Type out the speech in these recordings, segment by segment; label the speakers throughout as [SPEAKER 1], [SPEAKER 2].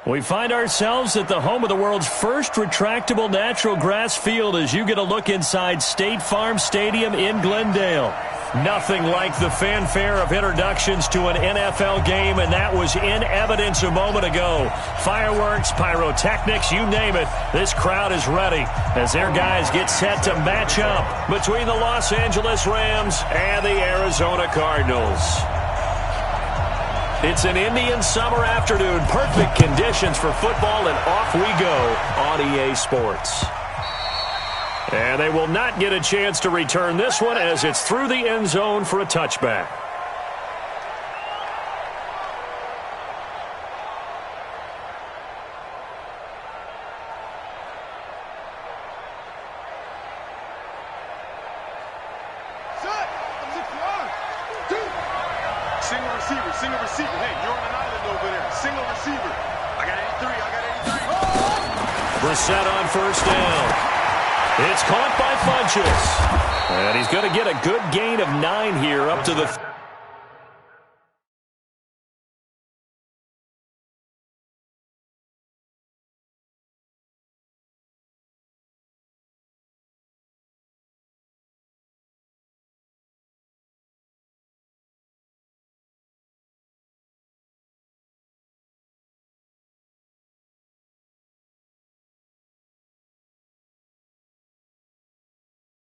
[SPEAKER 1] We find ourselves at the home of the world's first retractable natural grass field as you get a look inside State Farm Stadium in Glendale. Nothing like the fanfare of introductions to an NFL game, and that was in evidence a moment ago. Fireworks, pyrotechnics, you name it. This crowd is ready as their guys get set to match up between the Los Angeles Rams and the Arizona Cardinals. It's an Indian summer afternoon. Perfect conditions for football, and off we go on EA Sports. And they will not get a chance to return this one as it's through the end zone for a touchback.
[SPEAKER 2] Single receiver. Hey, you're on an island over there. Single receiver. I got 83.
[SPEAKER 1] Brissett on first down. It's caught by Funchess. And he's going to get a good gain of 9 here up to the...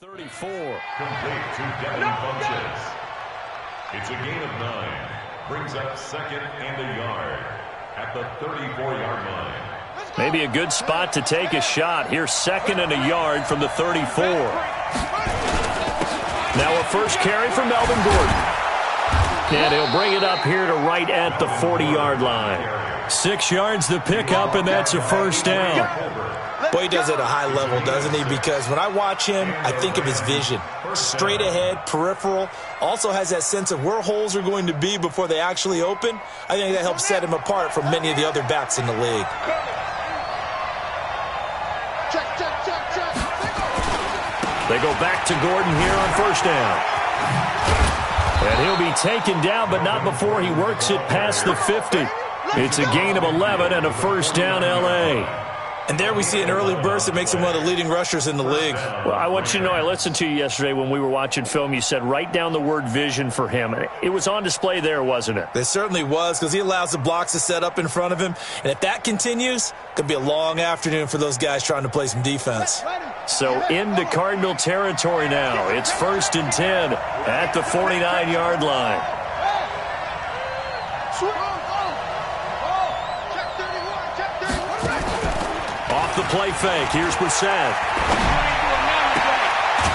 [SPEAKER 1] .34.
[SPEAKER 3] Complete to Devin Funchess. It's a gain of 9. Brings up second and a yard at the 34-yard line.
[SPEAKER 1] Maybe a good spot to take a shot. Here's second and a yard from the 34. Now a first carry for Melvin Gordon. And he'll bring it up here to right at the 40-yard line. 6 yards to pick up, and that's a first down.
[SPEAKER 4] Boy, he does it at a high level, doesn't he? Because when I watch him, I think of his vision. Straight ahead, peripheral. Also has that sense of where holes are going to be before they actually open. I think that helps set him apart from many of the other backs in the league.
[SPEAKER 1] They go back to Gordon here on first down. And he'll be taken down, but not before he works it past the 50. It's a gain of 11 and a first down, L.A.
[SPEAKER 4] And there we see an early burst that makes him one of the leading rushers in the league.
[SPEAKER 1] Well, I want you to know, I listened to you yesterday when we were watching film. You said write down the word vision for him. It was on display there, wasn't it?
[SPEAKER 4] It certainly was, because he allows the blocks to set up in front of him. And if that continues, it could be a long afternoon for those guys trying to play some defense.
[SPEAKER 1] So into Cardinal territory now. It's 1st and 10 at the 49-yard line. The play fake. Here's Brissett.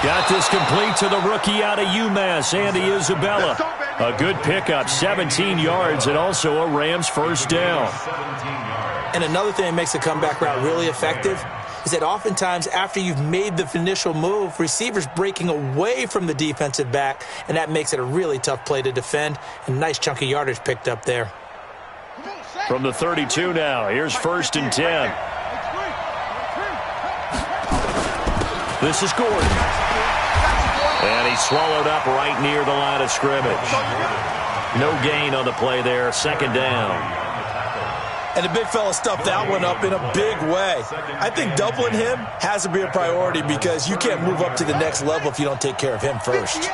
[SPEAKER 1] Got this complete to the rookie out of UMass, Andy Isabella. A good pickup, 17 yards, and also a Rams first down.
[SPEAKER 4] And another thing that makes the comeback route really effective is that oftentimes after you've made the initial move, receivers breaking away from the defensive back, and that makes it a really tough play to defend. A nice chunk of yardage picked up there.
[SPEAKER 1] From the 32 now, here's 1st and 10. This is Gordon. And he's swallowed up right near the line of scrimmage. No gain on the play there. 2nd down.
[SPEAKER 4] And the big fella stuffed that one up in a big way. I think doubling him has to be a priority because you can't move up to the next level if you don't take care of him first.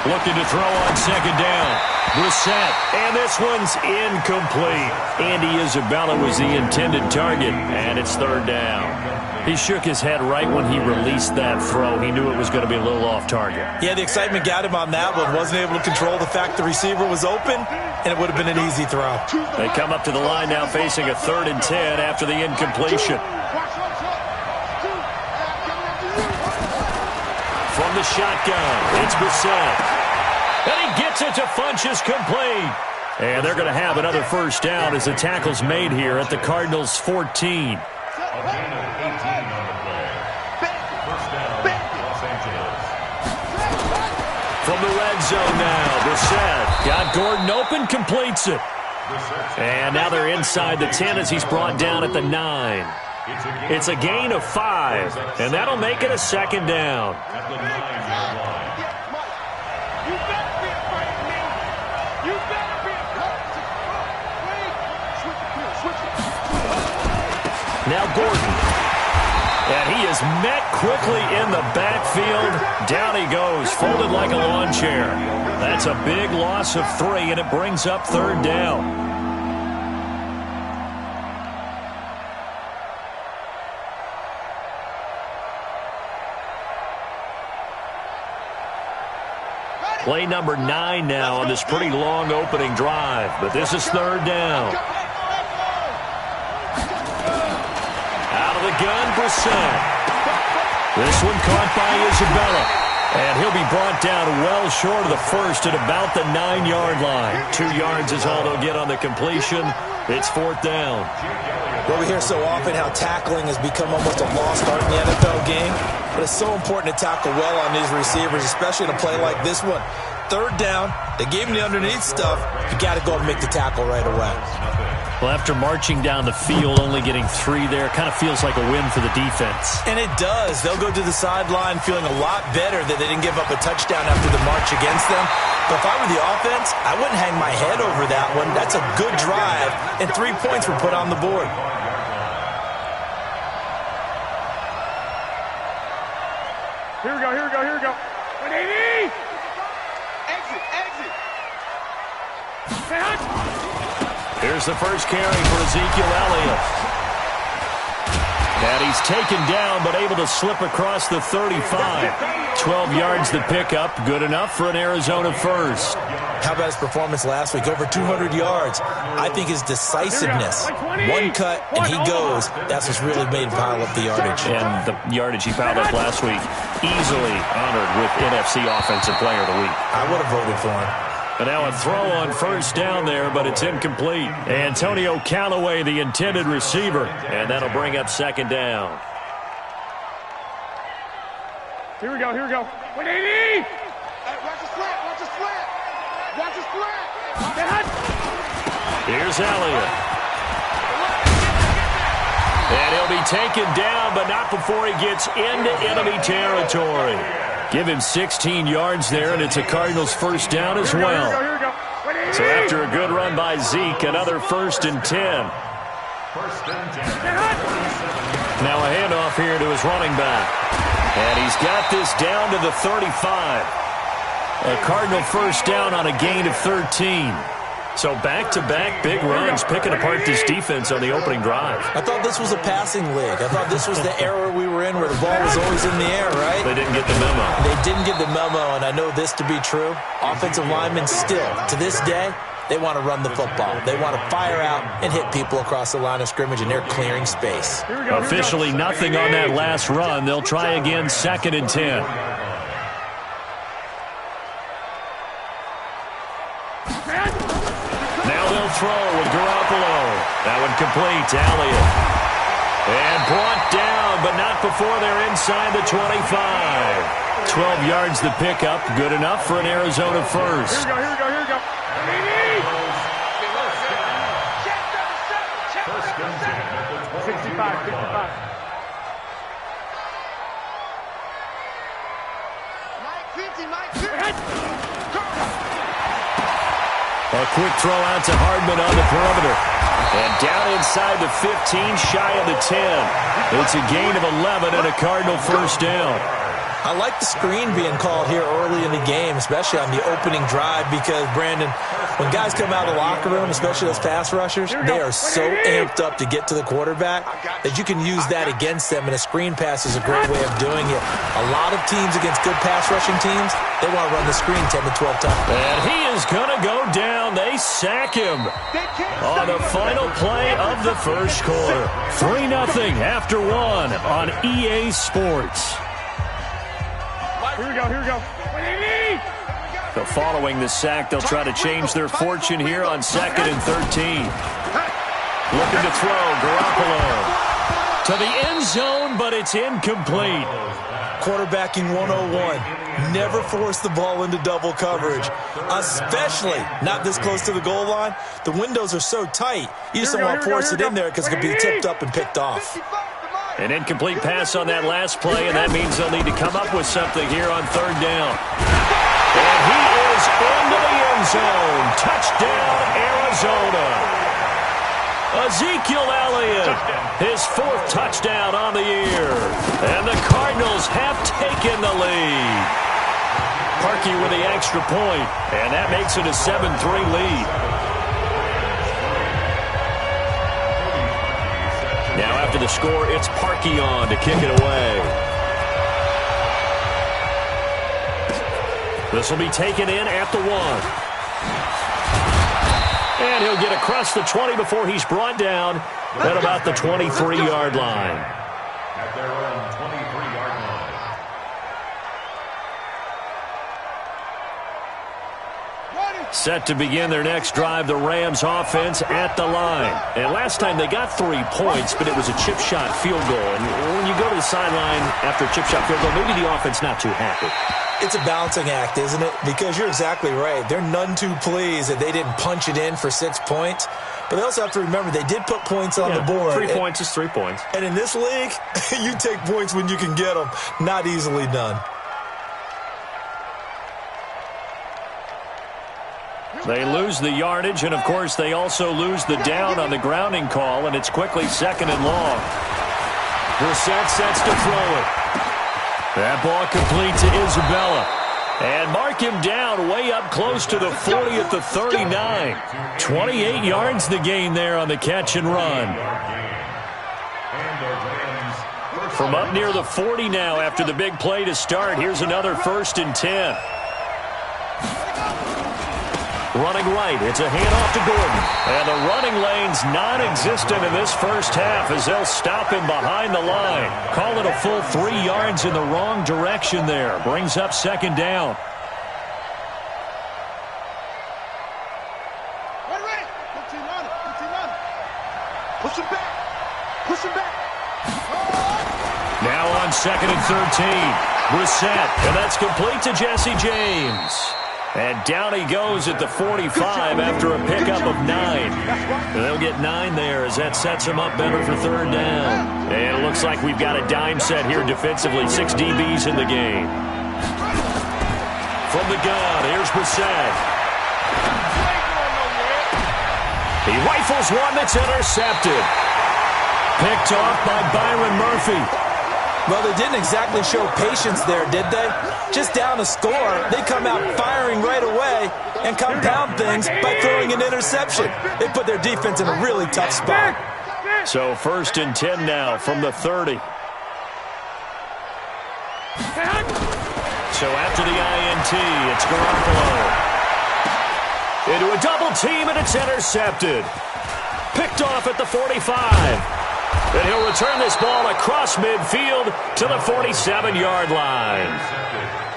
[SPEAKER 1] Looking to throw on 2nd down. Brissett, and this one's incomplete. Andy Isabella was the intended target, and it's 3rd down. He shook his head right when he released that throw. He knew it was going to be a little off target.
[SPEAKER 4] Yeah, the excitement got him on that one. Wasn't able to control the fact the receiver was open, and it would have been an easy throw.
[SPEAKER 1] They come up to the line now facing a 3rd and 10 after the incompletion. From the shotgun, it's Brissett. And he gets it to Funchess complete. And they're going to have another first down as the tackle's made here at the Cardinals' 14.
[SPEAKER 3] A gain of 18 on the play. First down, Los Angeles.
[SPEAKER 1] From the red zone now, Brissett got Gordon open, completes it. And now they're inside the 10 as he's brought down at the 9. It's a gain of 5, and that'll make it a 2nd down.
[SPEAKER 3] At the 9-yard line.
[SPEAKER 2] You better be afraid of me. You better be afraid
[SPEAKER 1] Now Gordon. And he is met quickly in the backfield. Down he goes, folded like a lawn chair. That's a big loss of 3, and it brings up 3rd down. Play number 9 now on this pretty long opening drive, but this is 3rd down. Out of the gun, Brissett. This one caught by Isabella, and he'll be brought down well short of the first at about the 9-yard line. 2 yards is all they'll get on the completion. It's 4th down.
[SPEAKER 4] Well, we hear so often how tackling has become almost a lost art in the NFL game. But it's so important to tackle well on these receivers, especially in a play like this one. 3rd down, they gave him the underneath stuff. You got to go and make the tackle right away.
[SPEAKER 1] Well, after marching down the field, only getting 3 there, kind of feels like a win for the defense.
[SPEAKER 4] And it does. They'll go to the sideline feeling a lot better that they didn't give up a touchdown after the march against them. But if I were the offense, I wouldn't hang my head over that one. That's a good drive, and 3 points were put on the board.
[SPEAKER 2] Here we go, here we go, here we go. 180! Exit, exit!
[SPEAKER 1] Here's the first carry for Ezekiel Elliott. And he's taken down, but able to slip across the 35. 12 yards the pickup, good enough for an Arizona first.
[SPEAKER 4] How about his performance last week? Over 200 yards. I think his decisiveness, one cut, and he goes. That's what's really made him pile up the yardage.
[SPEAKER 1] And the yardage he piled up last week, easily honored with NFC Offensive Player of the Week.
[SPEAKER 4] I would have voted for him.
[SPEAKER 1] And now a throw on first down there, but it's incomplete. Antonio Callaway, the intended receiver, and that'll bring up 2nd down.
[SPEAKER 2] Here we go, here we go. 180! Hey, watch the slant, watch the slant! Watch the slant!
[SPEAKER 1] Here's Elliott. And he'll be taken down, but not before he gets into enemy territory. Give him 16 yards there, and it's a Cardinals first down as well. So after a good run by Zeke, another 1st and 10. Now a handoff here to his running back. And he's got this down to the 35. A Cardinal first down on a gain of 13. So back-to-back big runs, picking apart this defense on the opening drive.
[SPEAKER 4] I thought this was a passing league. I thought this was the era we were in where the ball was always in the air, right?
[SPEAKER 1] They didn't get the memo.
[SPEAKER 4] They didn't get the memo, and I know this to be true. Offensive linemen still, to this day, they want to run the football. They want to fire out and hit people across the line of scrimmage, and they're clearing space.
[SPEAKER 1] Officially nothing on that last run. They'll try again, 2nd and 10. Throw with Garoppolo. That one complete to Elliott. And brought down, but not before they're inside the 25. 12 yards the pickup. Good enough for an Arizona first.
[SPEAKER 2] Here we go, here we go, here we go. 65, 65.
[SPEAKER 1] A quick throw out to Hardman on the perimeter. And down inside the 15, shy of the 10. It's a gain of 11 and a Cardinal first down.
[SPEAKER 4] I like the screen being called here early in the game, especially on the opening drive, because, Brandon, when guys come out of the locker room, especially those pass rushers, they are so amped up to get to the quarterback that you can use that against them, and a screen pass is a great way of doing it. A lot of teams against good pass rushing teams, they want to run the screen 10 to 12 times.
[SPEAKER 1] And he is going to go down. They sack him on the final play of the first quarter. 3-0 after 1 on EA Sports.
[SPEAKER 2] Here we go, here we go. 180!
[SPEAKER 1] So following the sack, they'll try to change their fortune here on 2nd and 13. Looking to throw, Garoppolo to the end zone, but it's incomplete.
[SPEAKER 4] Quarterbacking 101. Never force the ball into double coverage, especially not this close to the goal line. The windows are so tight, you just don't want to force it in there because it could be tipped up and picked off.
[SPEAKER 1] An incomplete pass on that last play, and that means they'll need to come up with something here on 3rd down. And he is into the end zone. Touchdown, Arizona. Ezekiel Elliott, his 4th touchdown on the year. And the Cardinals have taken the lead. Parkey with the extra point, and that makes it a 7-3 lead. Now after the score, it's Parkey on to kick it away. This will be taken in at the 1. And he'll get across the 20 before he's brought down at about the 23-yard line.
[SPEAKER 3] At their own 23-yard line.
[SPEAKER 1] Set to begin their next drive, the Rams offense at the line. And last time they got 3 points, but it was a chip shot field goal. And when you go to the sideline after a chip shot field goal, maybe the offense not too happy.
[SPEAKER 4] It's a balancing act, isn't it? Because you're exactly right. They're none too pleased that they didn't punch it in for 6 points. But they also have to remember they did put points on the board.
[SPEAKER 1] 3 points is 3 points.
[SPEAKER 4] And in this league, you take points when you can get them. Not easily done.
[SPEAKER 1] They lose the yardage, and, of course, they also lose the down on the grounding call, and it's quickly 2nd and long. Brissett sets to throw it. That ball complete to Isabella. And mark him down way up close to the 40 at the 39. 28 yards the gain there on the catch and run. From up near the 40 now after the big play to start, here's another 1st and 10. Running right, it's a handoff to Gordon. And the running lane's non-existent in this first half as they'll stop him behind the line. Call it a full 3 yards in the wrong direction there. Brings up 2nd down.
[SPEAKER 2] Push him back. Push him back.
[SPEAKER 1] Now on 2nd and 13. Brissett, and that's complete to Jesse James. And down he goes at the 45 after a pickup of 9. And they'll get 9 there as that sets him up better for 3rd down. And it looks like we've got a dime set here defensively. 6 DBs in the game. From the gun, here's Brissett. He rifles one that's intercepted. Picked off by Byron Murphy.
[SPEAKER 4] Well, they didn't exactly show patience there, did they? Just down a score, they come out firing right away and compound things by throwing an interception. They put their defense in a really tough spot.
[SPEAKER 1] So 1st and 10 now from the 30. So after the INT, it's Garoppolo. Into a double team, and it's intercepted. Picked off at the 45. And he'll return this ball across midfield to the 47-yard line.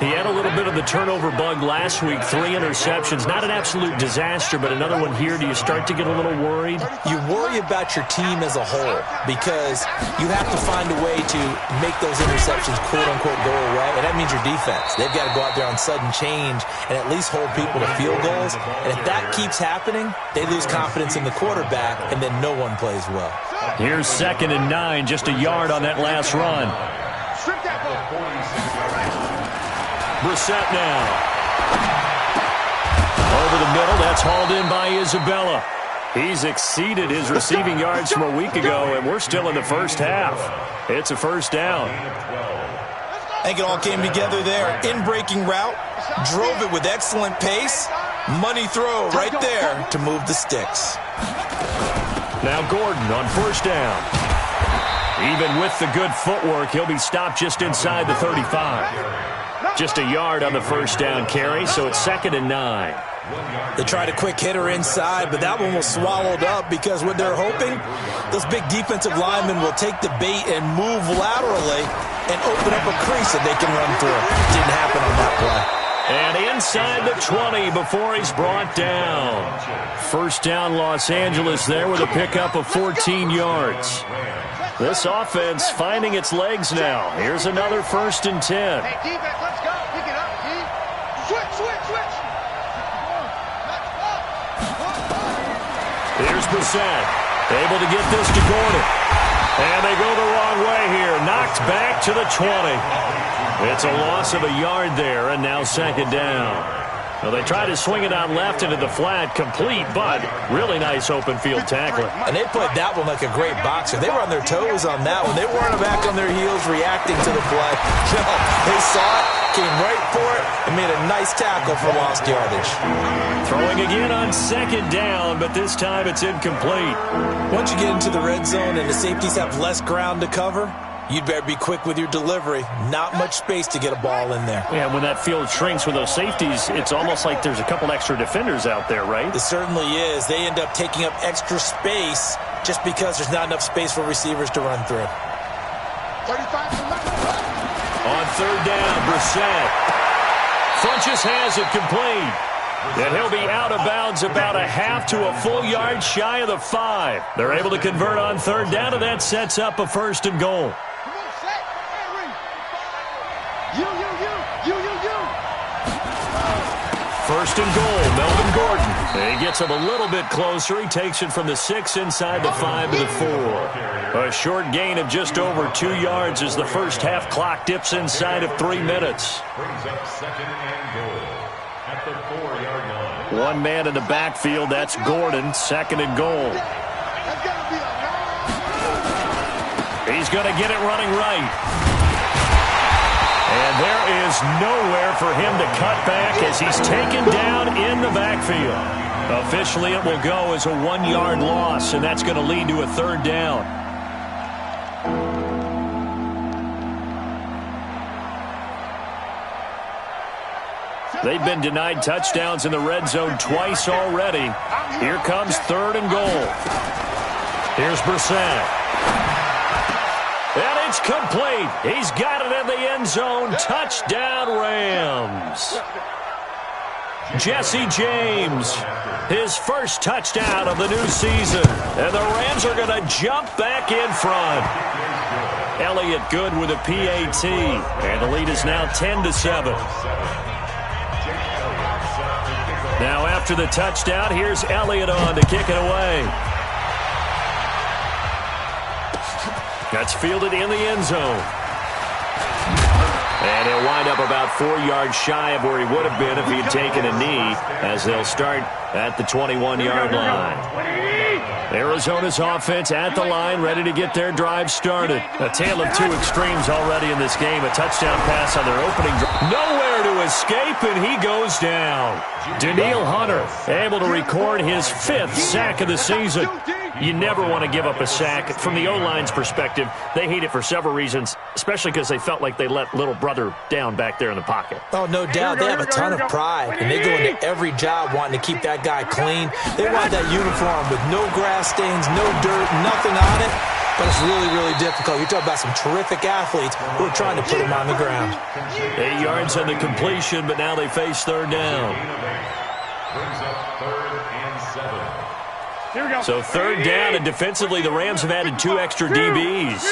[SPEAKER 1] He had a little bit of the turnover bug last week, 3 interceptions. Not an absolute disaster, but another one here. Do you start to get a little worried?
[SPEAKER 4] You worry about your team as a whole because you have to find a way to make those interceptions, quote-unquote, go away, and that means your defense. They've got to go out there on sudden change and at least hold people to field goals. And if that keeps happening, they lose confidence in the quarterback, and then no one plays well.
[SPEAKER 1] Here's 2nd and 9, just a yard on that last run. Brissett now. Over the middle, that's hauled in by Isabella. He's exceeded his receiving yards from a week ago, and we're still in the first half. It's a 1st down.
[SPEAKER 4] I think it all came together there. In-breaking route, drove it with excellent pace. Money throw right there to move the sticks.
[SPEAKER 1] Now Gordon on 1st down. Even with the good footwork, he'll be stopped just inside the 35. Just a yard on the 1st down carry, so it's 2nd and 9.
[SPEAKER 4] They tried a quick hitter inside, but that one was swallowed up because what they're hoping, those big defensive linemen will take the bait and move laterally and open up a crease that they can run through. Didn't happen on that play.
[SPEAKER 1] And inside the 20 before he's brought down. 1st down Los Angeles there with a pickup of 14 yards. This offense finding its legs now. Here's another 1st and 10.
[SPEAKER 2] Hey, defense, let's go. Pick it up, D. Switch.
[SPEAKER 1] Here's Brissett. Able to get this to Gordon. And they go the wrong way here. Knocked back to the 20. It's a loss of a yard there, and now 2nd down. Well, they tried to swing it out left into the flat, complete, but really nice open field tackling.
[SPEAKER 4] And they played that one like a great boxer. They were on their toes on that one. They weren't back on their heels reacting to the play. No, they saw it, came right for it, and made a nice tackle for lost yardage.
[SPEAKER 1] Throwing again on second down, but this time it's incomplete.
[SPEAKER 4] Once you get into the red zone and the safeties have less ground to cover, you'd better be quick with your delivery. Not much space to get a ball in there.
[SPEAKER 1] Yeah, when that field shrinks with those safeties, it's almost like there's a couple extra defenders out there, right?
[SPEAKER 4] It certainly is. They end up taking up extra space just because there's not enough space for receivers to run through.
[SPEAKER 2] 35 to
[SPEAKER 1] On third down, Brissett. Funchess has it complete. And he'll be out of bounds about a half to a full yard shy of the 5. They're able to convert on third down, and that sets up a 1st and goal. First and goal, Melvin Gordon. He gets him a little bit closer. He takes it from the 6 inside the 5 to the 4. A short gain of just over 2 yards as the first half clock dips inside of 3 minutes.
[SPEAKER 3] Brings up 2nd and goal at the 4-yard line.
[SPEAKER 1] One man in the backfield, that's Gordon, 2nd and goal. He's going to get it running right. And there is nowhere for him to cut back as he's taken down in the backfield. Officially, it will go as a 1-yard loss, and that's going to lead to a 3rd down. They've been denied touchdowns in the red zone twice already. Here comes 3rd and goal. Here's Brissett. And it's complete. He's got it in the end zone. Touchdown, Rams. Jesse James, his first touchdown of the new season. And the Rams are going to jump back in front. Elliott good with a PAT. And the lead is now 10-7. Now after the touchdown, here's Elliott on to kick it away. That's fielded in the end zone. And he'll wind up about 4 yards shy of where he would have been if he had taken a knee, as they'll start at the 21-yard line. Arizona's offense at the line, ready to get their drive started. A tale of 2 extremes already in this game. A touchdown pass on their opening drive. Nowhere to escape, and he goes down. Danielle Hunter able to record his 5th sack of the season. You never want to give up a sack. From the O-line's perspective, they hate it for several reasons, especially because they felt like they let little brother down back there in the pocket.
[SPEAKER 4] Oh, no doubt. They have a ton of pride, and they go into every job wanting to keep that guy clean. They want that uniform with no grass stains, no dirt, nothing on it. But it's really, really difficult. You're talking about some terrific athletes who are trying to put him on the ground.
[SPEAKER 1] 8 yards on the completion, but now they face 3rd down.
[SPEAKER 3] Brings up 3rd and 7.
[SPEAKER 2] Here we go.
[SPEAKER 1] So 3rd down, and defensively, the Rams have added 2 extra DBs.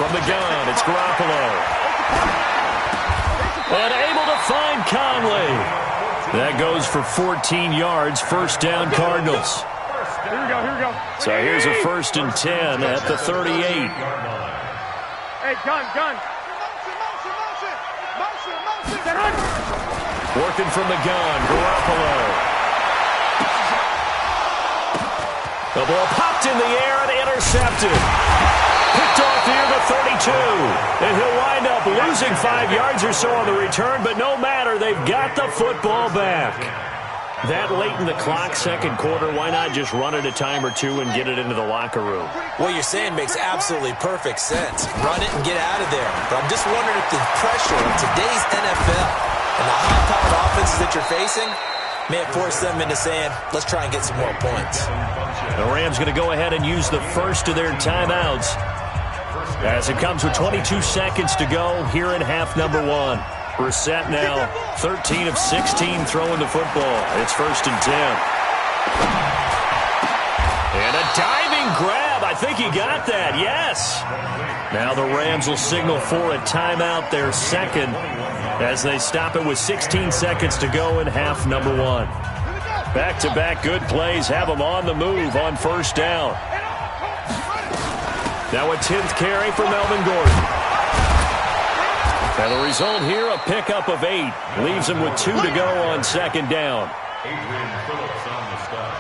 [SPEAKER 1] From the gun, it's Garoppolo. And able to find Conley. That goes for 14 yards, 1st down Cardinals.
[SPEAKER 2] Here we go, here we go.
[SPEAKER 1] So here's a 1st and 10 at the 38.
[SPEAKER 2] Hey, gun.
[SPEAKER 1] Working from the gun, Garoppolo. The ball popped in the air and intercepted. Picked off near the 32. And he'll wind up losing 5 yards or so on the return, but no matter, they've got the football back. That late in the clock, 2nd quarter, why not just run it a time or 2 and get it into the locker room?
[SPEAKER 4] What you're saying makes absolutely perfect sense. Run it and get out of there. But I'm just wondering if the pressure of today's NFL and the high-powered offenses that you're facing may have forced them into saying, let's try and get some more points.
[SPEAKER 1] The Rams going to go ahead and use the first of their timeouts as it comes with 22 seconds to go here in half number 1. Brissett now 13 of 16 throwing the football. It's 1st and 10. And a diving grab. I think he got that. Yes. Now the Rams will signal for a timeout, their 2nd, as they stop it with 16 seconds to go in half number 1. Back-to-back good plays have them on the move on 1st down. Now a 10th carry for Melvin Gordon. And the result here, a pickup of 8. Leaves him with 2 to go on second down.
[SPEAKER 3] Adrian Phillips on the stop.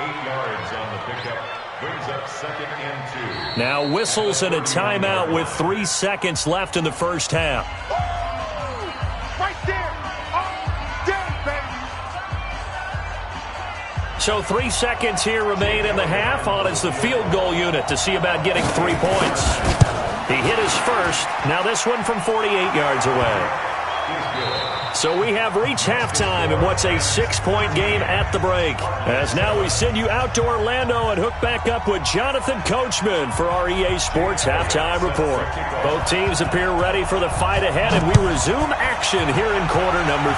[SPEAKER 3] 8 yards on the pickup. Brings up second and 2.
[SPEAKER 1] Now whistles and a timeout with 3 seconds left in the first half.
[SPEAKER 2] Right there. Oh, damn, baby.
[SPEAKER 1] So 3 seconds here remain in the half. On is the field goal unit to see about getting 3 points. He hit his first. Now this one from 48 yards away. So we have reached halftime in what's a 6-point game at the break. As now we send you out to Orlando and hook back up with Jonathan Coachman for our EA Sports Halftime Report. Both teams appear ready for the fight ahead, and we resume action here in quarter number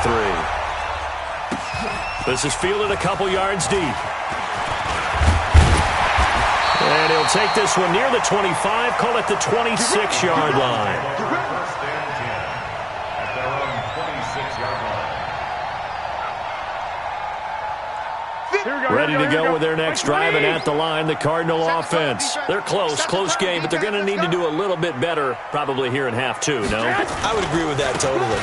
[SPEAKER 1] 3. This is fielded a couple yards deep. And he'll take this one near the 25, call it the 26-yard line.
[SPEAKER 3] First and 10 at their own 26-yard line.
[SPEAKER 1] Ready to go with their next drive, and at the line, the Cardinal offense. They're close game, but they're going to need to do a little bit better probably here in half 2, no?
[SPEAKER 4] I would agree with that totally.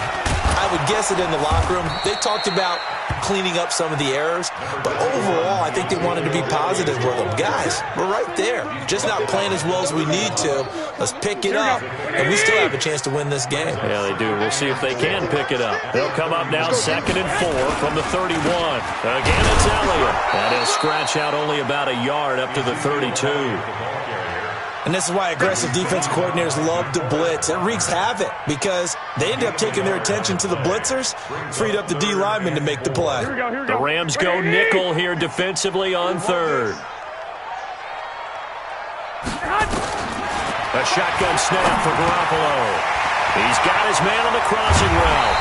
[SPEAKER 4] I would guess it in the locker room. They talked about cleaning up some of the errors, but overall, I think they wanted to be positive with them. Guys, we're right there. Just not playing as well as we need to. Let's pick it up, and we still have a chance to win this game.
[SPEAKER 1] Yeah, they do. We'll see if they can pick it up. They'll come up now second and 4 from the 31. Again, it's Elliott. And he'll scratch out only about a yard up to the 32.
[SPEAKER 4] And this is why aggressive defensive coordinators love to blitz. It wreaks havoc because they end up taking their attention to the blitzers, freed up the D lineman to make the play.
[SPEAKER 1] The Rams go nickel here defensively on third. A shotgun snap for Garoppolo. He's got his man on the crossing route.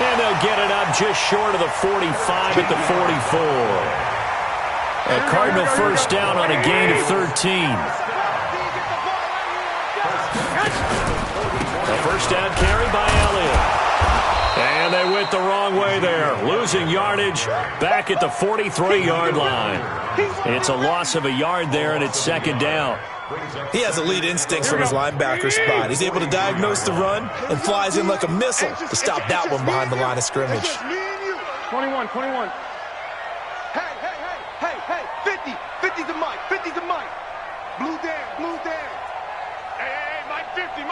[SPEAKER 1] And they'll get it up just short of the 45 at the 44. A Cardinal first down on a gain of 13. A first down carry by Elliott. And they went the wrong way there, losing yardage back at the 43-yard line. It's a loss of a yard there, and it's second down.
[SPEAKER 4] He has elite instincts from his linebacker spot. He's able to diagnose the run and flies in like a missile to stop that one behind the line of scrimmage.
[SPEAKER 2] 21. Hey, 50's a Mike, 50's a Mike. Blue down. Hey, Mike 50.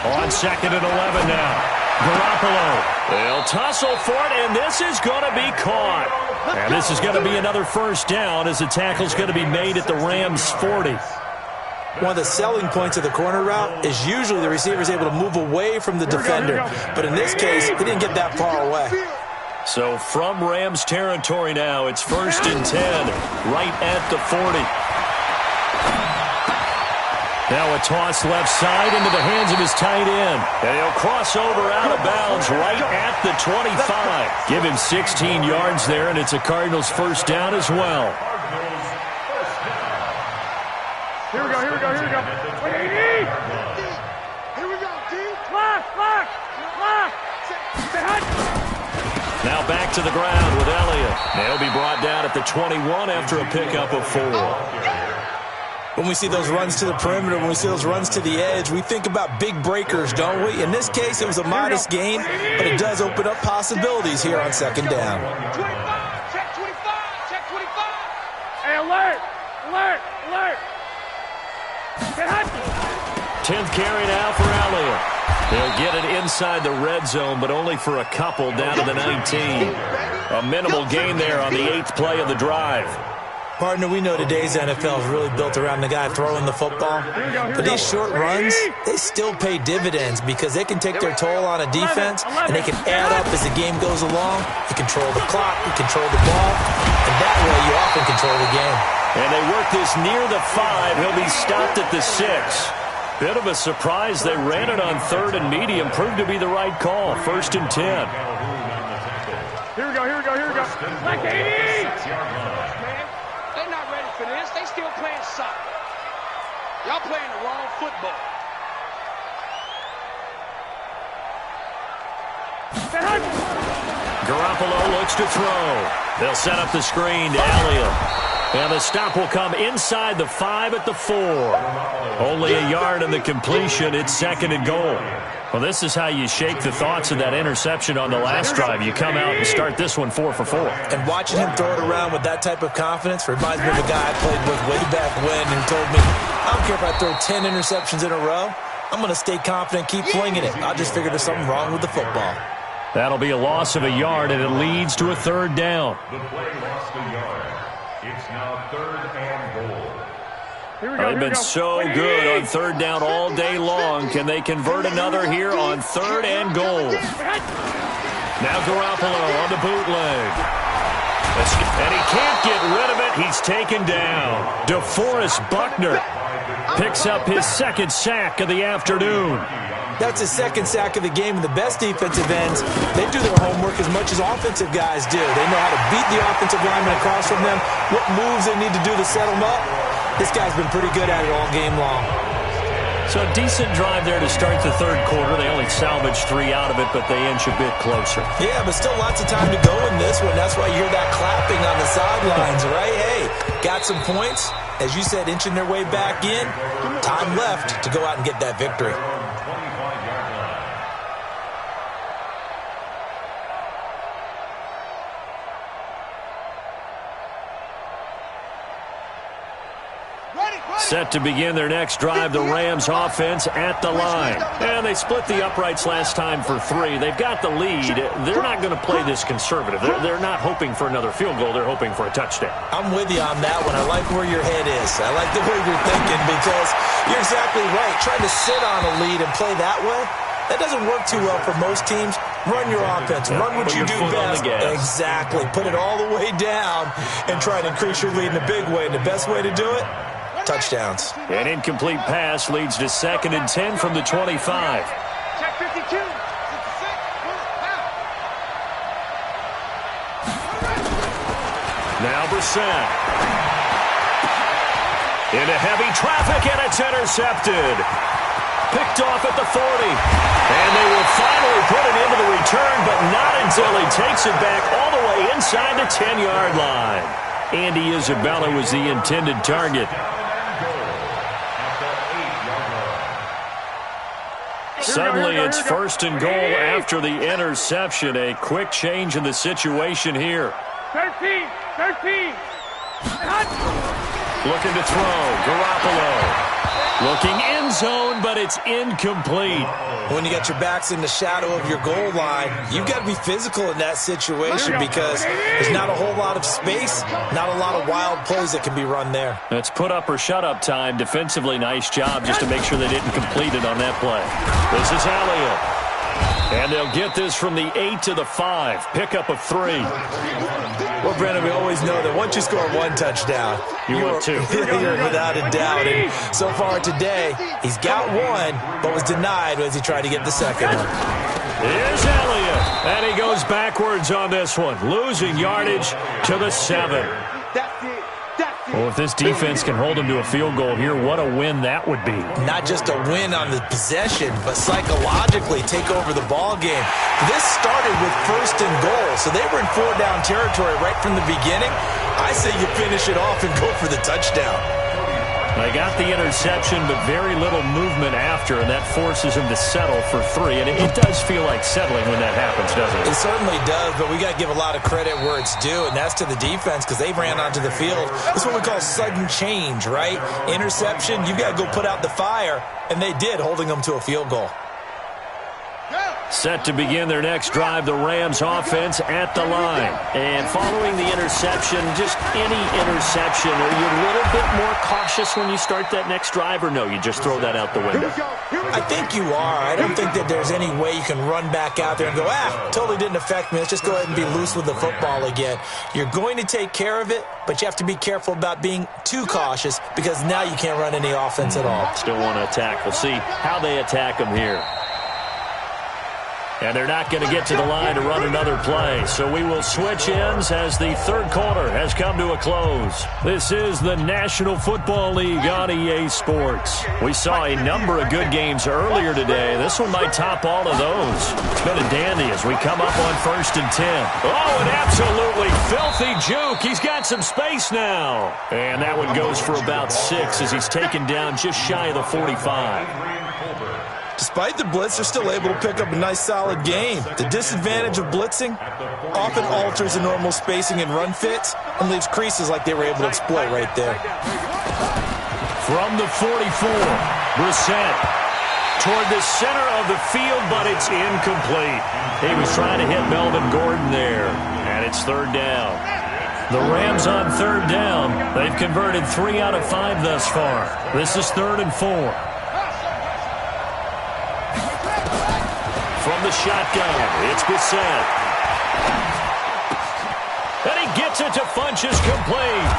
[SPEAKER 1] On second and 11 now. Garoppolo. They'll tussle for it, and this is going to be caught. And this is going to be another first down as the tackle's going to be made at the Rams' 40.
[SPEAKER 4] One of the selling points of the corner route is usually the receiver is able to move away from the defender. But in this case, he didn't get that far away.
[SPEAKER 1] So from Rams territory now, it's first and 10, right at the 40. Now a toss left side into the hands of his tight end. And he'll cross over out of bounds right at the 25. Give him 16 yards there, and it's a Cardinals first down as well.
[SPEAKER 2] Here we go. Here we go, D. Lock.
[SPEAKER 1] Now back to the ground with Elliott. They'll be brought down at the 21 after a pickup of 4.
[SPEAKER 4] When we see those runs to the perimeter, when we see those runs to the edge, we think about big breakers, don't we? In this case, it was a modest gain, but it does open up possibilities here on second down.
[SPEAKER 2] 25. Check 25. Hey, alert.
[SPEAKER 1] 10th carry now for Elliott. They'll get it inside the red zone, but only for a couple down to the 19. A minimal gain there on the 8th play of the drive.
[SPEAKER 4] Partner, we know today's NFL is really built around the guy throwing the football. But these short runs, they still pay dividends because they can take their toll on a defense, and they can add up as the game goes along. You control the clock, you control the ball, and that way you often control the game.
[SPEAKER 1] And they work this near the 5. He'll be stopped at the 6. Bit of a surprise. They ran it on third and medium. Proved to be the right call. First and 10.
[SPEAKER 2] Here we go. Like 80. They're not ready for this. They still playing soccer. Y'all playing the wrong football.
[SPEAKER 1] Garoppolo looks to throw. They'll set up the screen to Elliott. And the stop will come inside the 5 at the 4. Only a yard in the completion. It's 2nd and goal. Well, this is how you shake the thoughts of that interception on the last drive. You come out and start this one 4 for 4.
[SPEAKER 4] And watching him throw it around with that type of confidence reminds me of a guy I played with way back when who told me, I don't care if I throw 10 interceptions in a row. I'm going to stay confident, keep flinging it. I just figured there's something wrong with the football.
[SPEAKER 1] That'll be a loss of a yard, and it leads to a 3rd down.
[SPEAKER 3] The play lost a yard. It's now 3rd and goal.
[SPEAKER 1] They've been so good on 3rd down all day long. Can they convert another here on 3rd and goal? Now Garoppolo on the bootleg. And he can't get rid of it. He's taken down. DeForest Buckner picks up his 2nd sack of the afternoon.
[SPEAKER 4] That's his 2nd sack of the game, and the best defensive ends, they do their homework as much as offensive guys do. They know how to beat the offensive lineman across from them, what moves they need to do to set them up. This guy's been pretty good at it all game long.
[SPEAKER 1] So a decent drive there to start the 3rd quarter. They only salvaged 3 out of it, but they inch a bit closer.
[SPEAKER 4] Yeah, but still lots of time to go in this one. That's why you hear that clapping on the sidelines, right? Hey, got some points. As you said, inching their way back in. Time left to go out and get that victory.
[SPEAKER 1] Set to begin their next drive, the Rams offense at the line. And they split the uprights last time for 3. They've got the lead. They're not going to play this conservative. They're not hoping for another field goal. They're hoping for a touchdown.
[SPEAKER 4] I'm with you on that one. I like where your head is. I like the way you're thinking because you're exactly right. Trying to sit on a lead and play that way, that doesn't work too well for most teams. Run your offense. Run what you do best. Exactly. Put it all the way down and try to increase your lead in a big way. And the best way to do it, touchdowns.
[SPEAKER 1] An incomplete pass leads to 2nd and 10 from the 25.
[SPEAKER 2] Check 52.
[SPEAKER 1] Now Brissett. Into heavy traffic, and it's intercepted. Picked off at the 40. And they will finally put it into the return, but not until he takes it back all the way inside the 10-yard line. Andy Isabella was the intended target. Suddenly, it's 1st and goal after the interception. A quick change in the situation here.
[SPEAKER 2] 13.
[SPEAKER 1] Looking to throw. Garoppolo. Looking end zone, but it's incomplete.
[SPEAKER 4] When you got your backs in the shadow of your goal line, you've got to be physical in that situation because there's not a whole lot of space, not a lot of wild plays that can be run there.
[SPEAKER 1] It's put up or shut up time. Defensively, nice job just to make sure they didn't complete it on that play. This is Elliott. And they'll get this from the 8 to the 5. Pickup of 3.
[SPEAKER 4] Well, Brandon, we always know that once you score 1 touchdown,
[SPEAKER 1] you're 2.
[SPEAKER 4] You're without a doubt. And so far today, he's got 1, but was denied as he tried to get the 2nd one.
[SPEAKER 1] Here's Elliott. And he goes backwards on this one, losing yardage to the 7. Well, if this defense can hold them to a field goal here, what a win that would be.
[SPEAKER 4] Not just a win on the possession, but psychologically take over the ball game. This started with 1st and goal, so they were in 4-down territory right from the beginning. I say you finish it off and go for the touchdown.
[SPEAKER 1] They got the interception, but very little movement after, and that forces him to settle for 3. And it does feel like settling when that happens, doesn't it?
[SPEAKER 4] It certainly does, but we got to give a lot of credit where it's due, and that's to the defense because they ran onto the field. It's what we call sudden change, right? Interception, you got to go put out the fire, and they did, holding them to a field goal.
[SPEAKER 1] Set to begin their next drive, the Rams offense at the line. And following the interception, just any interception, are you a little bit more cautious when you start that next drive, or no, you just throw that out the window?
[SPEAKER 4] I think you are. I don't think that there's any way you can run back out there and go, totally didn't affect me. Let's just go ahead and be loose with the football again. You're going to take care of it, but you have to be careful about being too cautious because now you can't run any offense at all.
[SPEAKER 1] Still want to attack. We'll see how they attack them here. And they're not going to get to the line to run another play. So we will switch ends as the third quarter has come to a close. This is the National Football League on EA Sports. We saw a number of good games earlier today. This one might top all of those. It's been a dandy as we come up on 1st and 10. Oh, an absolutely filthy juke. He's got some space now. And that one goes for about 6 as he's taken down just shy of the 45.
[SPEAKER 4] Despite the blitz, they're still able to pick up a nice, solid game. The disadvantage of blitzing often alters the normal spacing and run fits and leaves creases like they were able to exploit right there.
[SPEAKER 1] From the 44, Brissett toward the center of the field, but it's incomplete. He was trying to hit Melvin Gordon there, and it's 3rd down. The Rams on 3rd down. They've converted 3 out of 5 thus far. This is 3rd and 4. From the shotgun, it's Brissett. And he gets it to Funchess complete.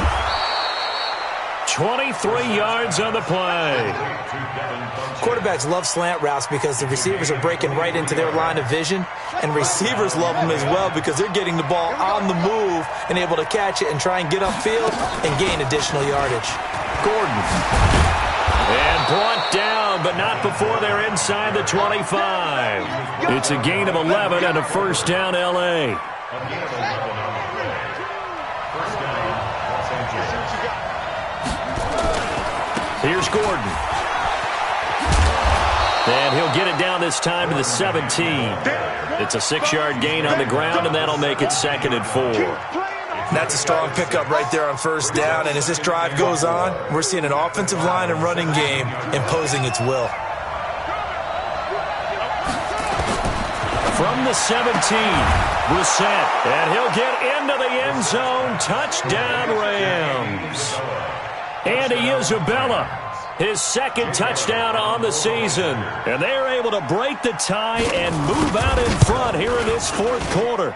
[SPEAKER 1] 23 yards on the play.
[SPEAKER 4] Quarterbacks love slant routes because the receivers are breaking right into their line of vision, and receivers love them as well because they're getting the ball on the move and able to catch it and try and get upfield and gain additional yardage.
[SPEAKER 1] Gordon. And brought down, but not before they're inside the 25. It's a gain of 11 and a 1st down, L.A. Here's Gordon. And he'll get it down this time to the 17. It's a 6-yard gain on the ground, and that'll make it 2nd and 4.
[SPEAKER 4] That's a strong pickup right there on 1st down, and as this drive goes on, we're seeing an offensive line and running game imposing its will.
[SPEAKER 1] From the 17, Brissett, and he'll get into the end zone. Touchdown, Rams. Andy Isabella, his 2nd touchdown on the season. And they're able to break the tie and move out in front here in this 4th quarter.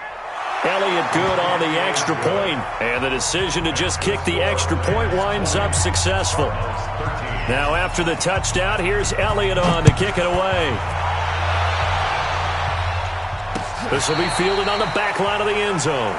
[SPEAKER 1] Elliott good on the extra point, and the decision to just kick the extra point winds up successful. Now after the touchdown, here's Elliott on to kick it away. This will be fielded on the back line of the end zone.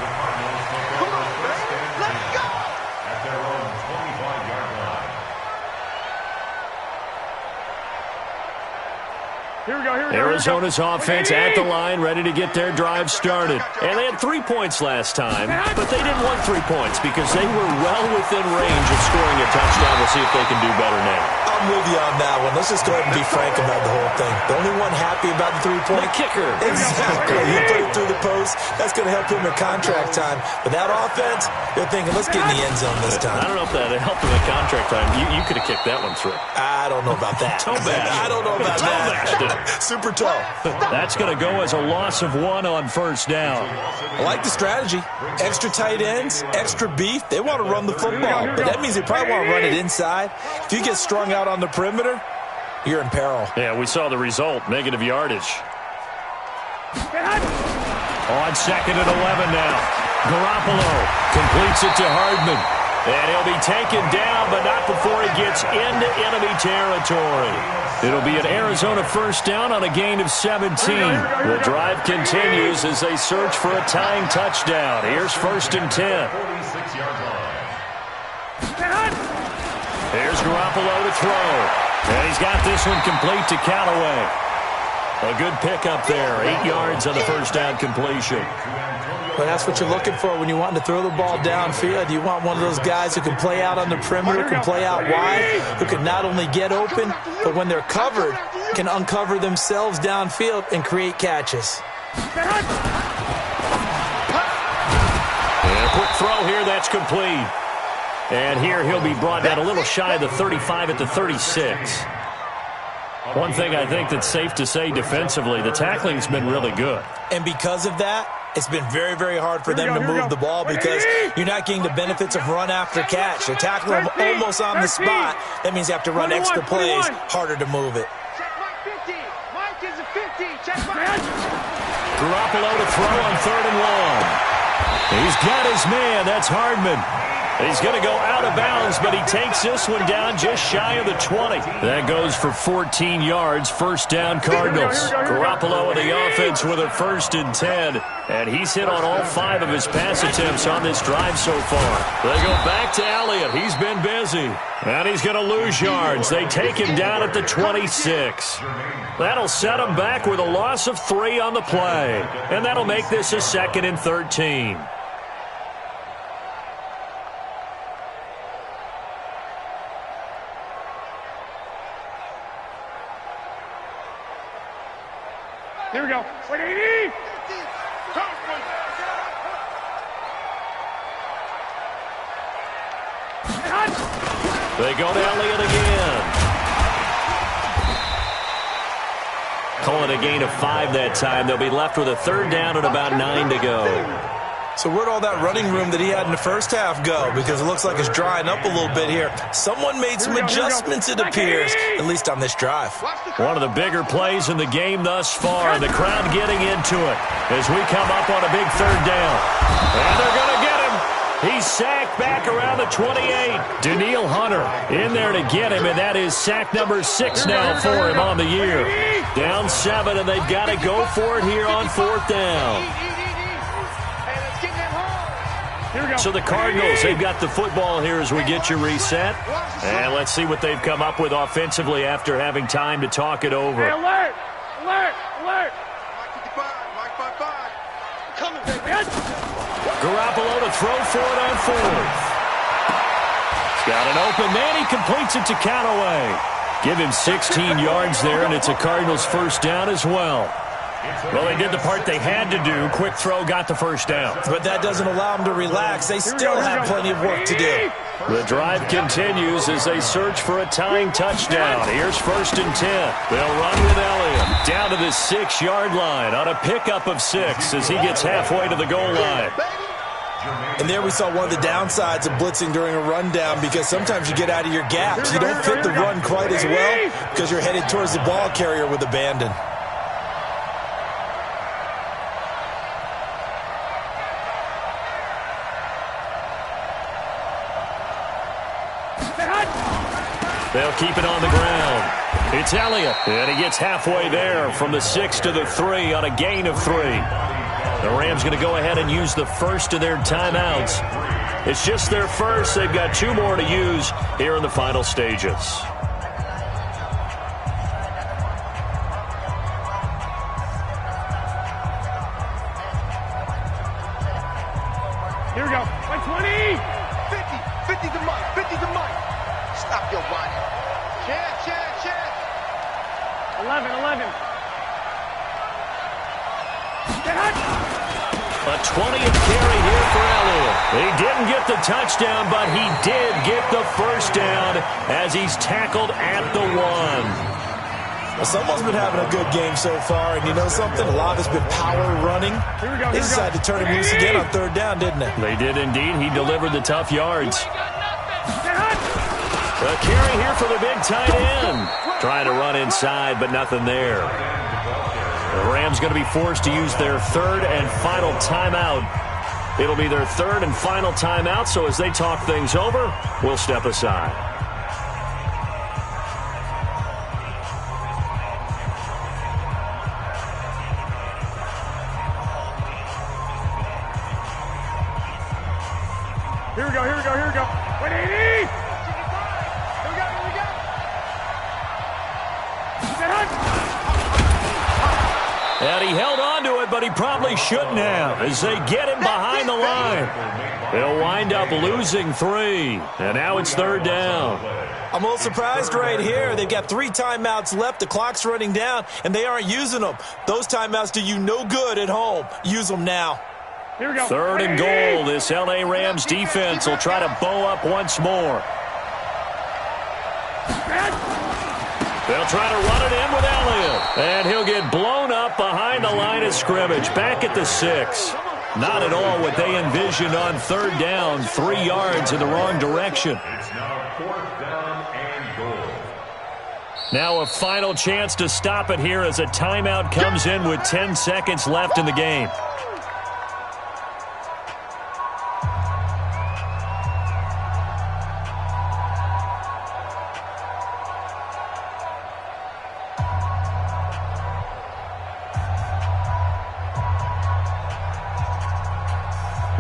[SPEAKER 1] Arizona's offense at the line, ready to get their drive started. And they had 3 points last time, but they didn't want 3 points because they were well within range of scoring a touchdown. We'll see if they can do better now.
[SPEAKER 4] I'm with you on that one. Let's just go ahead and be frank about the whole thing. The only one happy about the 3-point
[SPEAKER 1] kicker.
[SPEAKER 4] Exactly. He put it through the post. That's going to help him in contract time. But that offense, they're thinking, let's get in the end zone this time.
[SPEAKER 1] I don't know if that helped him in contract time. You could have kicked that one through.
[SPEAKER 4] I don't know about that. I don't know about that. Super toe.
[SPEAKER 1] That's going to go as a loss of 1 on 1st down.
[SPEAKER 4] I like the strategy. Extra tight ends, extra beef. They want to run the football, but that means they probably want to run it inside. If you get strung out on the perimeter, you're in peril.
[SPEAKER 1] Yeah, we saw the result, negative yardage. On 2nd and 11 now. Garoppolo completes it to Hardman. And he'll be taken down, but not before he gets into enemy territory. It'll be an Arizona 1st down on a gain of 17. The drive continues as they search for a tying touchdown. Here's 1st and 10. Here's Garoppolo to throw. And he's got this one complete to Callaway. A good pickup there. 8 yards on the 1st down completion.
[SPEAKER 4] Well, that's what you're looking for when you want to throw the ball downfield. You want one of those guys who can play out on the perimeter, can play out wide, who can not only get open, but when they're covered, can uncover themselves downfield and create catches.
[SPEAKER 1] And a quick throw here, that's complete. And here he'll be brought down a little shy of the 35 at the 36. One thing I think that's safe to say defensively, the tackling's been really good.
[SPEAKER 4] And because of that, it's been very, very hard for them to move the ball because you're not getting the benefits of run after catch. They're tackling them almost on the spot. That means you have to run extra plays, harder to move it.
[SPEAKER 1] Garoppolo to throw on 3rd and long. He's got his man. That's Hardman. He's going to go out of bounds, but he takes this one down just shy of the 20. That goes for 14 yards, first down Cardinals. Garoppolo in the offense with a 1st and 10. And he's hit on all 5 of his pass attempts on this drive so far. They go back to Elliott. He's been busy. And he's going to lose yards. They take him down at the 26. That'll set him back with a loss of 3 on the play. And that'll make this a 2nd and 13.
[SPEAKER 2] Here we go. 180.
[SPEAKER 1] They go to Elliott again. Calling a gain of 5 that time. They'll be left with a 3rd down and about 9 to go.
[SPEAKER 4] So where'd all that running room that he had in the first half go? Because it looks like it's drying up a little bit here. Someone made some adjustments, it appears, at least on this drive.
[SPEAKER 1] One of the bigger plays in the game thus far. The crowd getting into it as we come up on a big 3rd down. And they're going to get him. He's sacked back around the 28. Danielle Hunter in there to get him, and that is sack number 6 now for him on the year. Down 7, and they've got to go for it here on 4th down. So the Cardinals, they've got the football here as we get you reset. And let's see what they've come up with offensively after having time to talk it over.
[SPEAKER 2] Hey, alert! Alert! Alert! Mike 55. Coming, baby.
[SPEAKER 1] Garoppolo to throw for it on 4th. He's got an open man. He completes it to Callaway. Give him 16 yards there, and it's a Cardinals 1st down as well. Well, they did the part they had to do. Quick throw got the 1st down.
[SPEAKER 4] But that doesn't allow them to relax. They still have plenty of work to do.
[SPEAKER 1] The drive continues as they search for a tying touchdown. Here's 1st and 10. They'll run with Elliott down to the 6-yard line on a pickup of 6 as he gets halfway to the goal line.
[SPEAKER 4] And there we saw one of the downsides of blitzing during a rundown, because sometimes you get out of your gaps. You don't fit the run quite as well because you're headed towards the ball carrier with abandon.
[SPEAKER 1] They'll keep it on the ground. It's Elliott, and he gets halfway there from the 6 to the 3 on a gain of 3. The Rams going to go ahead and use the first of their timeouts. It's just their first. They've got 2 more to use here in the final stages.
[SPEAKER 2] Here we go. 120. 50 to Mike. 50 to Mike. Stop your whining. Chance. 11.
[SPEAKER 1] A 20th carry here for Elliott. He didn't get the touchdown, but he did get the 1st down as he's tackled at the 1.
[SPEAKER 4] Well, someone's been having a good game so far, and you know something? A lot has been power running. They decided to turn him loose again on 3rd down, didn't they?
[SPEAKER 1] They did indeed. He delivered the tough yards. A carry here for the big tight end. Trying to run inside, but nothing there. The Rams going to be forced to use their 3rd and final timeout. It'll be their 3rd and final timeout, so as they talk things over, we'll step aside.
[SPEAKER 2] Here we go. 180.
[SPEAKER 1] And he held on to it, but he probably shouldn't have as they get him behind the line. They'll wind up losing 3, and now it's 3rd down.
[SPEAKER 4] I'm a little surprised right here. They've got 3 timeouts left. The clock's running down, and they aren't using them. Those timeouts do you no good at home. Use them now.
[SPEAKER 2] Here we go.
[SPEAKER 1] 3rd and goal. This L.A. Rams defense will try to bow up once more. They'll try to run it in with Elliott. And he'll get blown up behind the line of scrimmage. Back at the 6. Not at all what they envisioned on 3rd down. 3 yards in the wrong direction.
[SPEAKER 3] It's now 4th down and goal.
[SPEAKER 1] Now a final chance to stop it here as a timeout comes in with 10 seconds left in the game.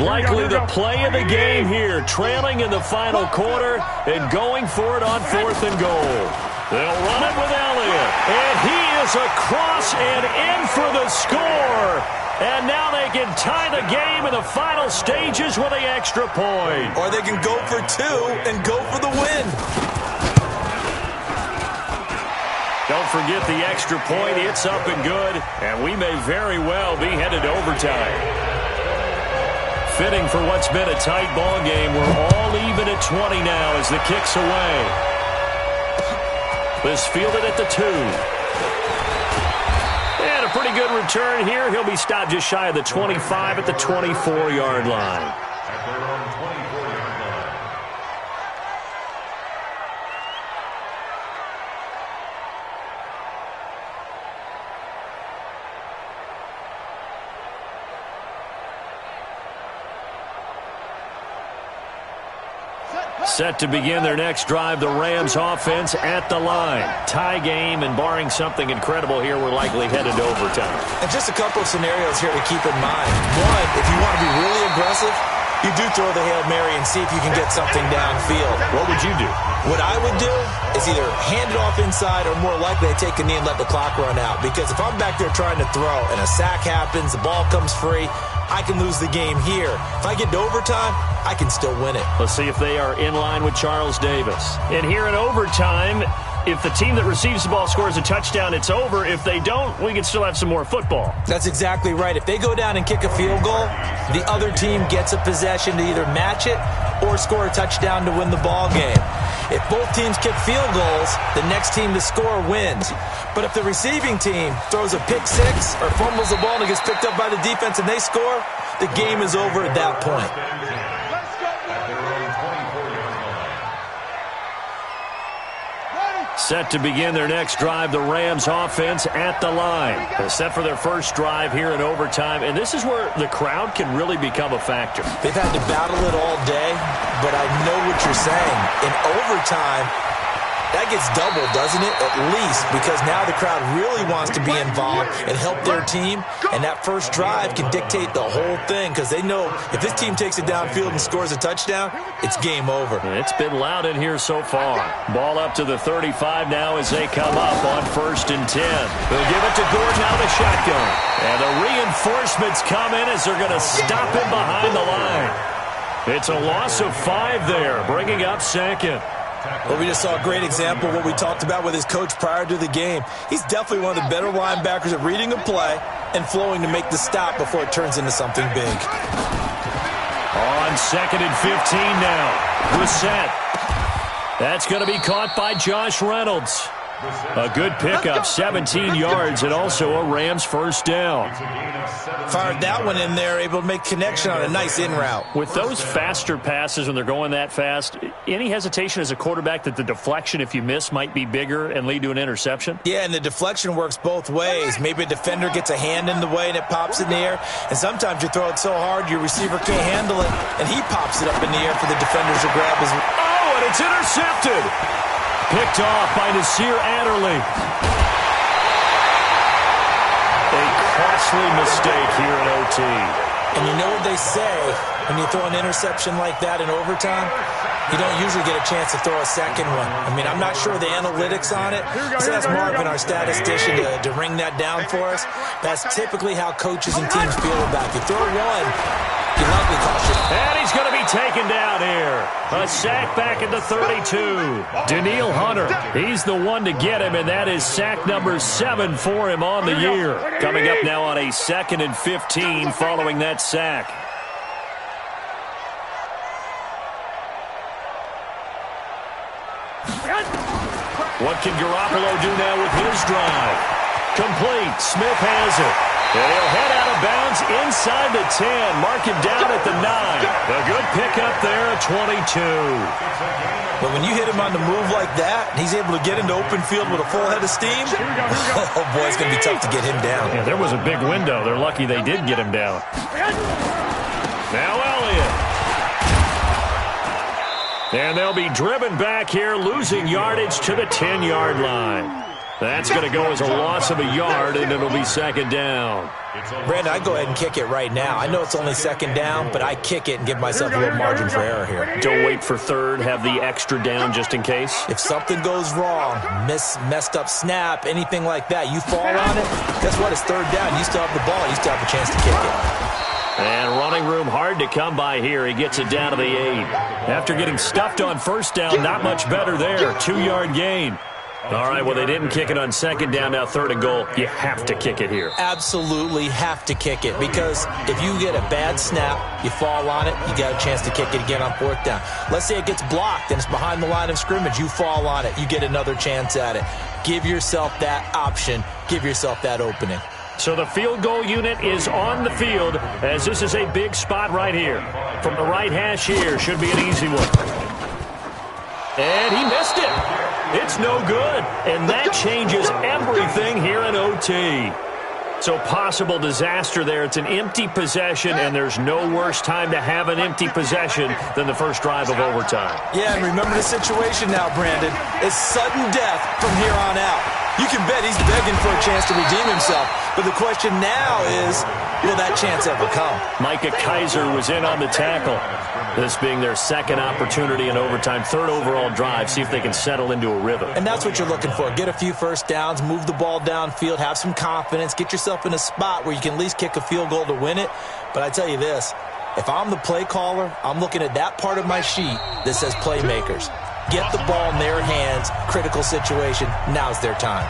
[SPEAKER 1] Likely the play of the game here, trailing in the final quarter and going for it on 4th and goal. They'll run it with Elliott, and he is across and in for the score. And now they can tie the game in the final stages with the extra point.
[SPEAKER 4] Or they can go for 2 and go for the win.
[SPEAKER 1] Don't forget the extra point. It's up and good, and we may very well be headed to overtime. Fitting for what's been a tight ball game. We're all even at 20 now as the kick's away. This fielded at the 2. And a pretty good return here. He'll be stopped just shy of the 25 at the 24-yard line. Set to begin their next drive, the Rams offense at the line. Tie game, and barring something incredible here, we're likely headed to overtime.
[SPEAKER 4] And just a couple of scenarios here to keep in mind. One, if you want to be really aggressive, you do throw the Hail Mary and see if you can get something downfield.
[SPEAKER 1] What would you do?
[SPEAKER 4] What I would do is either hand it off inside or more likely I take a knee and let the clock run out. Because if I'm back there trying to throw and a sack happens, the ball comes free, I can lose the game here. If I get to overtime, I can still win it.
[SPEAKER 1] Let's see if they are in line with Charles Davis. And here in overtime, if the team that receives the ball scores a touchdown, it's over. If they don't, we can still have some more football.
[SPEAKER 4] That's exactly right. If they go down and kick a field goal, the other team gets a possession to either match it or score a touchdown to win the ball game. If both teams kick field goals, the next team to score wins. But if the receiving team throws a pick six or fumbles the ball and it gets picked up by the defense and they score, the game is over at that point.
[SPEAKER 1] Set to begin their next drive, the Rams offense at the line. They're set for their first drive here in overtime, and this is where the crowd can really become a factor.
[SPEAKER 4] They've had to battle it all day, but I know what you're saying. In overtime, that gets doubled, doesn't it? At least, because now the crowd really wants to be involved and help their team, and that first drive can dictate the whole thing because they know if this team takes it downfield and scores a touchdown, it's game over.
[SPEAKER 1] It's been loud in here so far. Ball up to the 35 now as they come up on 1st and 10. They'll give it to Gordon out of the shotgun. And the reinforcements come in as they're going to stop him behind the line. It's a loss of 5 there, bringing up 2nd.
[SPEAKER 4] Well, we just saw a great example of what we talked about with his coach prior to the game. He's definitely one of the better linebackers at reading a play and flowing to make the stop before it turns into something big.
[SPEAKER 1] On 2nd and 15 now. Reset. That's going to be caught by Josh Reynolds. A good pickup, 17 yards, and also a Rams first down.
[SPEAKER 4] Fired that one in there, able to make connection on a nice in route.
[SPEAKER 1] With those faster passes when they're going that fast, any hesitation as a quarterback that the deflection, if you miss, might be bigger and lead to an interception?
[SPEAKER 4] Yeah, and the deflection works both ways. Maybe a defender gets a hand in the way and it pops in the air, and sometimes you throw it so hard your receiver can't handle it, and he pops it up in the air for the defenders to grab his...
[SPEAKER 1] Oh, and it's intercepted! Picked off by Nasir Adderley. A costly mistake here in OT.
[SPEAKER 4] And you know what they say, when you throw an interception like that in overtime, you don't usually get a chance to throw a second one. I mean, I'm not sure of the analytics on it. So that's Marvin, our statistician, to ring that down for us. That's typically how coaches and teams feel about it. You throw one, you likely cost you.
[SPEAKER 1] And he's going to be taken down here. A sack back at the 32. Daniil Hunter, he's the one to get him, and that is sack number 7 for him on the year. Coming up now on a 2nd and 15 following that sack. What can Garoppolo do now with his drive? Complete. Smith has it. And he'll head out of bounds inside the 10. Mark him down at the 9. A good pickup there at 22.
[SPEAKER 4] But when you hit him on the move like that, and he's able to get into open field with a full head of steam, oh boy, it's going to be tough to get him down.
[SPEAKER 1] Yeah, there was a big window. They're lucky they did get him down. Now Elliott. And they'll be driven back here, losing yardage to the 10-yard line. That's going to go as a loss of a yard, and it'll be second down.
[SPEAKER 4] Brandon, I'd go ahead and kick it right now. I know it's only second down, but I kick it and give myself a little margin for error here.
[SPEAKER 1] Don't wait for third. Have the extra down just in case.
[SPEAKER 4] If something goes wrong, messed up snap, anything like that, you fall on it, guess what? It's third down. You still have the ball. You still have a chance to kick it.
[SPEAKER 1] And running room hard to come by here. He gets it down to the 8. After getting stuffed on first down, not much better there. 2-yard gain. All right, well, they didn't kick it on second down, now third and goal. You have to kick it here.
[SPEAKER 4] Absolutely have to kick it, because if you get a bad snap, you fall on it, you got a chance to kick it again on fourth down. Let's say it gets blocked and it's behind the line of scrimmage. You fall on it, you get another chance at it. Give yourself that option. Give yourself that opening.
[SPEAKER 1] So the field goal unit is on the field, as this is a big spot right here. From the right hash here, should be an easy one. And he missed it. It's no good, and that changes everything here in OT. So possible disaster there. It's an empty possession, and there's no worse time to have an empty possession than the first drive of overtime.
[SPEAKER 4] Yeah, and remember the situation now, Brandon. It's sudden death from here on out. You can bet he's begging for a chance to redeem himself. But the question now is, will that chance ever come?
[SPEAKER 1] Micah Kaiser was in on the tackle. This being their second opportunity in overtime, third overall drive, see if they can settle into a rhythm.
[SPEAKER 4] And that's what you're looking for. Get a few first downs, move the ball downfield, have some confidence, get yourself in a spot where you can at least kick a field goal to win it. But I tell you this, if I'm the play caller, I'm looking at that part of my sheet that says playmakers. Get the ball in their hands, critical situation, now's their time.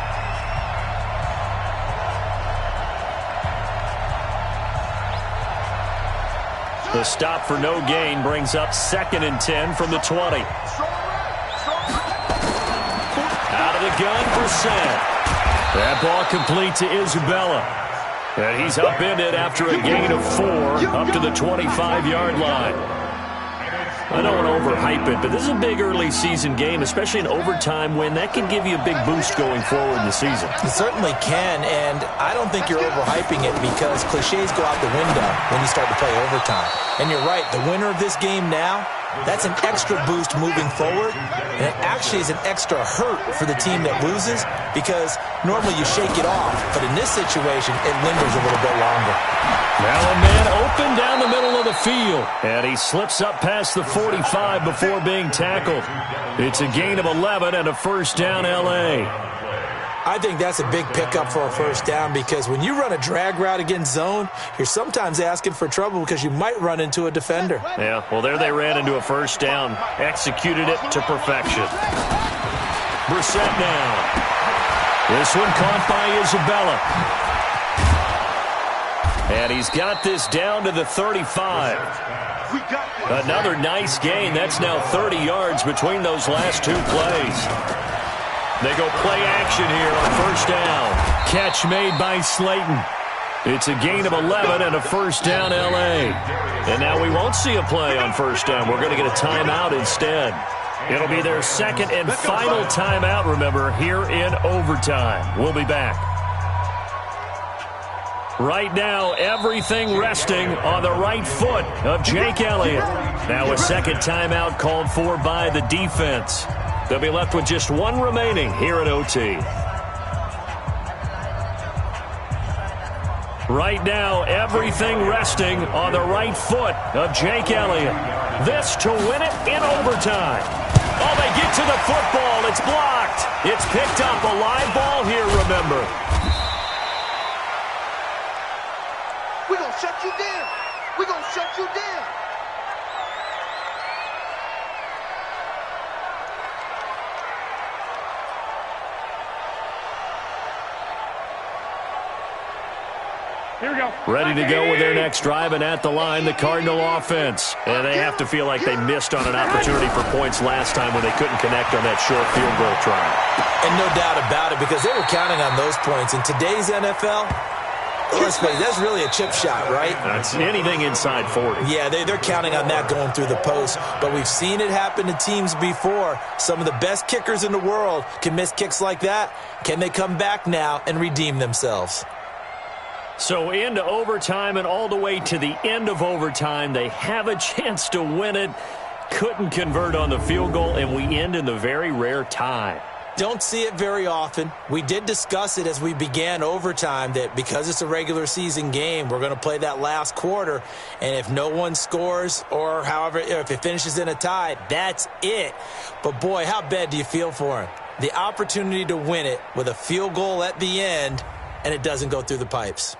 [SPEAKER 1] The stop for no gain brings up 2nd and 10 from the 20. Out of the gun for Sam. That ball complete to Isabella. And he's upended after a gain of 4 up to the 25-yard line. I don't want to overhype it, but this is a big early season game, especially an overtime win. That can give you a big boost going forward in the season.
[SPEAKER 4] It certainly can, and I don't think you're overhyping it because cliches go out the window when you start to play overtime. And you're right, the winner of this game now, that's an extra boost moving forward, and it actually is an extra hurt for the team that loses because normally you shake it off, but in this situation, it lingers a little bit longer.
[SPEAKER 1] Now a man open down the middle of the field, and he slips up past the 45 before being tackled. It's a gain of 11 and a first down L.A.
[SPEAKER 4] I think that's a big pickup for a first down because when you run a drag route against zone, you're sometimes asking for trouble because you might run into a defender.
[SPEAKER 1] Yeah, well, there they ran into a first down, executed it to perfection. Brissett now. This one caught by Isabella. And he's got this down to the 35. Another nice gain. That's now 30 yards between those last 2 plays. They go play action here on first down. Catch made by Slayton. It's a gain of 11 and a first down L.A. And now we won't see a play on first down. We're going to get a timeout instead. It'll be their second and final timeout, remember, here in overtime. We'll be back. Right now, everything resting on the right foot of Jake Elliott. Now a second timeout called for by the defense. They'll be left with just 1 remaining here at OT. Right now, everything resting on the right foot of Jake Elliott. This to win it in overtime. Oh, they get to the football. It's blocked. It's picked up. A live ball here, remember.
[SPEAKER 2] We're going to shut you down. We're going to shut you down.
[SPEAKER 5] Here we go.
[SPEAKER 1] Ready to go with their next drive, and at the line, the Cardinal offense. And they have to feel like they missed on an opportunity for points last time when they couldn't connect on that short field goal try.
[SPEAKER 4] And no doubt about it, because they were counting on those points. In today's NFL, let's face it, that's really a chip shot, right?
[SPEAKER 1] That's anything inside 40.
[SPEAKER 4] Yeah, they're counting on that going through the post. But we've seen it happen to teams before. Some of the best kickers in the world can miss kicks like that. Can they come back now and redeem themselves?
[SPEAKER 1] So into overtime and all the way to the end of overtime, they have a chance to win it. Couldn't convert on the field goal, and we end in the very rare tie.
[SPEAKER 4] Don't see it very often. We did discuss it as we began overtime that because it's a regular season game, we're going to play that last quarter. And if no one scores or however, if it finishes in a tie, that's it. But, boy, how bad do you feel for him? The opportunity to win it with a field goal at the end, and it doesn't go through the pipes.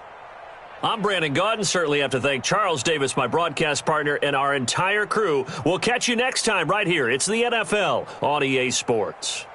[SPEAKER 1] I'm Brandon Gaudin. Certainly have to thank Charles Davis, my broadcast partner, and our entire crew. We'll catch you next time right here. It's the NFL on EA Sports.